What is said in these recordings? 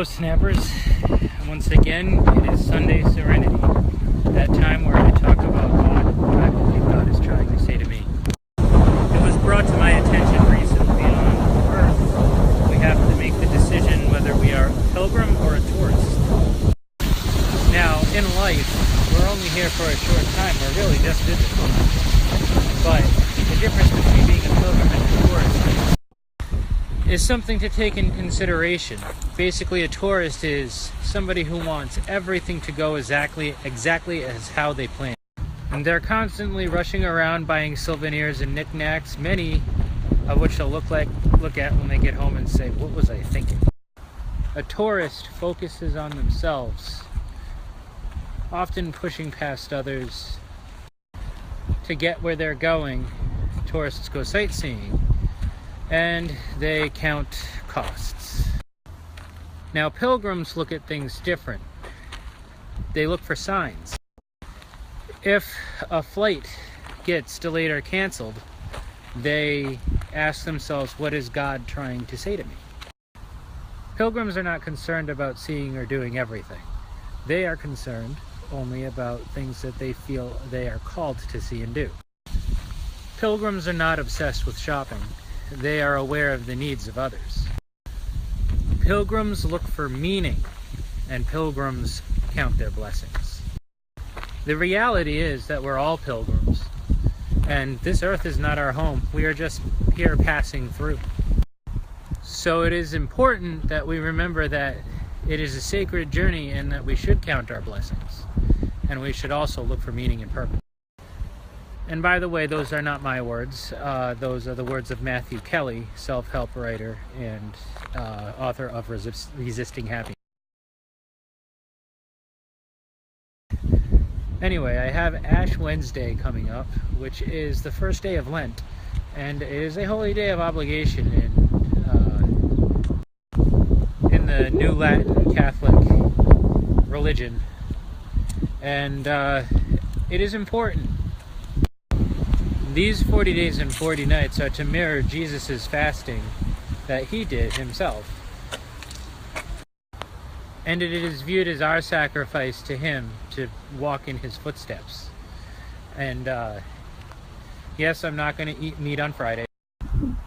Hello, snappers. Once again, it is Sunday Serenity, that time where I talk about God, what I believe God is trying to say to me. It was brought to my attention recently on Earth, we have to make the decision whether we are a pilgrim or a tourist. Now, in life, we're only here for a short time, we're really just visiting. But the difference between being a pilgrim and a tourist is something to take in consideration. Basically, a tourist is somebody who wants everything to go exactly as how they plan. And they're constantly rushing around buying souvenirs and knickknacks, many of which they'll look at when they get home and say, "What was I thinking?" A tourist focuses on themselves, often pushing past others to get where they're going. Tourists go sightseeing, and they count costs. Now, pilgrims look at things different. They look for signs. If a flight gets delayed or canceled, they ask themselves, what is God trying to say to me? Pilgrims are not concerned about seeing or doing everything. They are concerned only about things that they feel they are called to see and do. Pilgrims are not obsessed with shopping. They are aware of the needs of others. Pilgrims look for meaning, and pilgrims count their blessings. The reality is that we're all pilgrims, and this earth is not our home. We are just here passing through. So it is important that we remember that it is a sacred journey and that we should count our blessings, and we should also look for meaning and purpose. And by the way, those are not my words. Those are the words of Matthew Kelly, self-help writer and author of Resisting Happiness. Anyway, I have Ash Wednesday coming up, which is the first day of Lent, and it is a holy day of obligation in the New Latin Catholic religion, and it is important. These 40 days and 40 nights are to mirror Jesus' fasting that he did himself. And it is viewed as our sacrifice to him to walk in his footsteps. And yes, I'm not going to eat meat on Friday.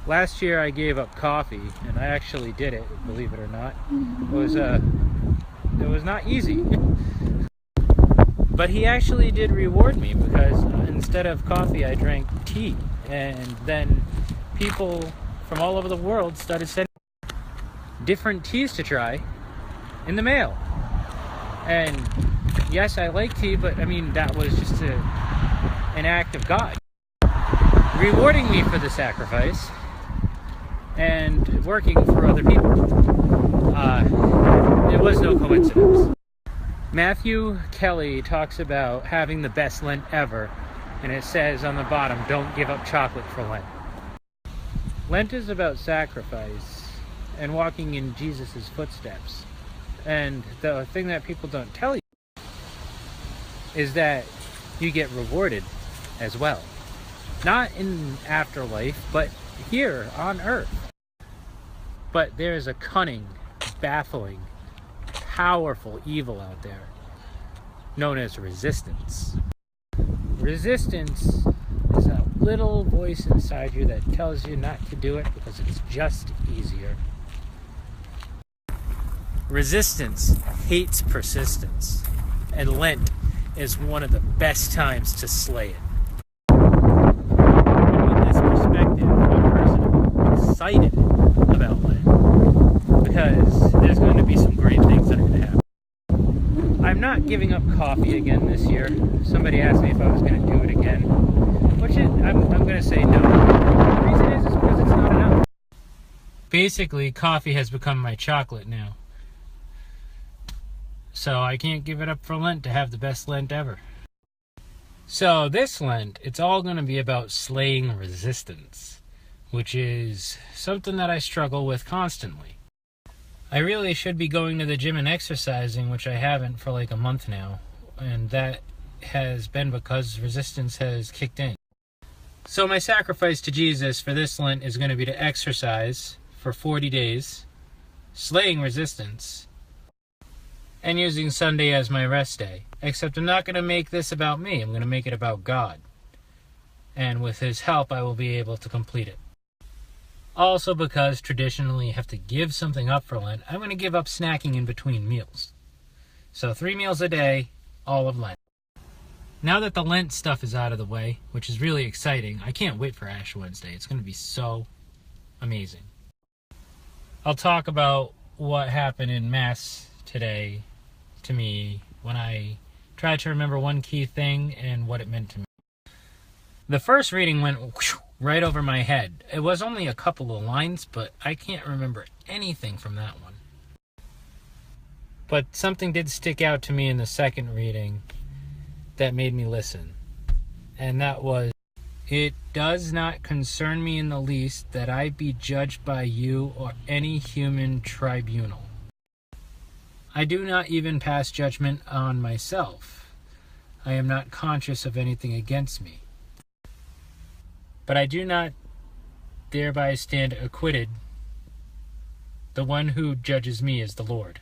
Last year I gave up coffee, and I actually did it, believe it or not. It was not easy. But he actually did reward me, because instead of coffee, I drank tea. And then people from all over the world started sending different teas to try in the mail. And yes, I like tea, but I mean, that was just an act of God rewarding me for the sacrifice and working for other people. It was no coincidence. Matthew Kelly talks about having the best Lent ever, and it says on the bottom, don't give up chocolate for Lent. Lent is about sacrifice and walking in Jesus' footsteps. And the thing that people don't tell you is that you get rewarded as well. Not in afterlife, but here on earth. But there's a cunning, baffling, powerful evil out there known as resistance. Resistance is a little voice inside you that tells you not to do it because it's just easier. Resistance hates persistence, and Lent is one of the best times to slay it. From this perspective, I'm personally excited about Lent, because there's going to be some great things that are going to happen. I'm not giving up coffee again this year. Somebody asked me if I was going to do it again, which I'm going to say no. The reason is because it's not enough. Basically, coffee has become my chocolate now. So I can't give it up for Lent to have the best Lent ever. So this Lent, it's all going to be about slaying resistance, which is something that I struggle with constantly. I really should be going to the gym and exercising, which I haven't for like a month now, and that has been because resistance has kicked in. So my sacrifice to Jesus for this Lent is going to be to exercise for 40 days, slaying resistance, and using Sunday as my rest day. Except I'm not going to make this about me. I'm going to make it about God. And with His help, I will be able to complete it. Also, because traditionally you have to give something up for Lent, I'm going to give up snacking in between meals. So 3 meals a day, all of Lent. Now that the Lent stuff is out of the way, which is really exciting, I can't wait for Ash Wednesday. It's going to be so amazing. I'll talk about what happened in Mass today to me when I tried to remember one key thing and what it meant to me. The first reading went right over my head. It was only a couple of lines, but I can't remember anything from that one. But something did stick out to me in the second reading that made me listen. And that was, "It does not concern me in the least that I be judged by you or any human tribunal. I do not even pass judgment on myself. I am not conscious of anything against me. But I do not thereby stand acquitted. The one who judges me is the Lord."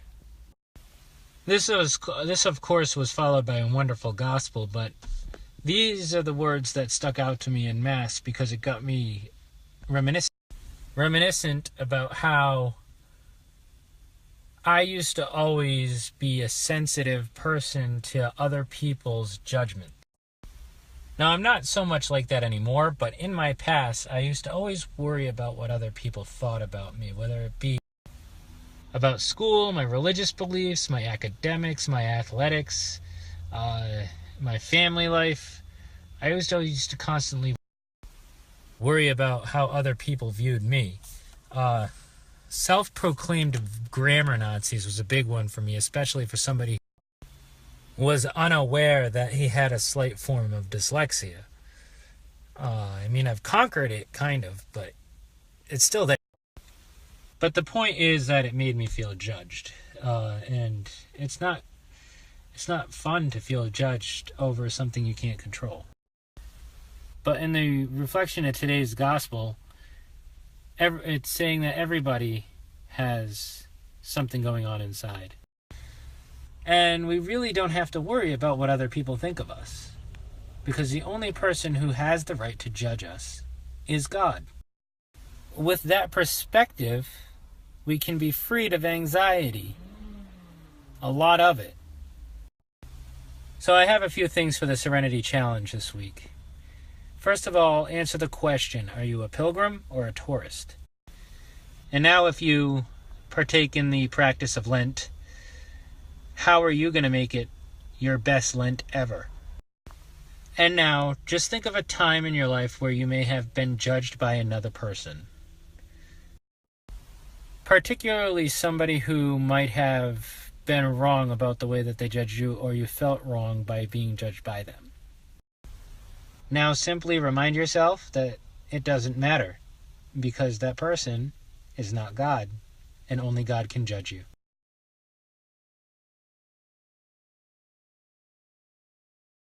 This, of course, was followed by a wonderful gospel, but these are the words that stuck out to me in Mass because it got me reminiscent about how I used to always be a sensitive person to other people's judgment. Now, I'm not so much like that anymore, but in my past, I used to always worry about what other people thought about me, whether it be about school, my religious beliefs, my academics, my athletics, my family life. I always used to constantly worry about how other people viewed me. Self-proclaimed grammar Nazis was a big one for me, especially for somebody who was unaware that he had a slight form of dyslexia. I've conquered it, kind of, but it's still there. But the point is that it made me feel judged, and it's not fun to feel judged over something you can't control. But in the reflection of today's gospel, it's saying that everybody has something going on inside. And we really don't have to worry about what other people think of us, because the only person who has the right to judge us is God. With that perspective, we can be freed of anxiety. A lot of it. So I have a few things for the Serenity Challenge this week. First of all, answer the question, are you a pilgrim or a tourist? And now if you partake in the practice of Lent, how are you going to make it your best Lent ever? And now, just think of a time in your life where you may have been judged by another person. Particularly somebody who might have been wrong about the way that they judged you, or you felt wrong by being judged by them. Now simply remind yourself that it doesn't matter, because that person is not God, and only God can judge you.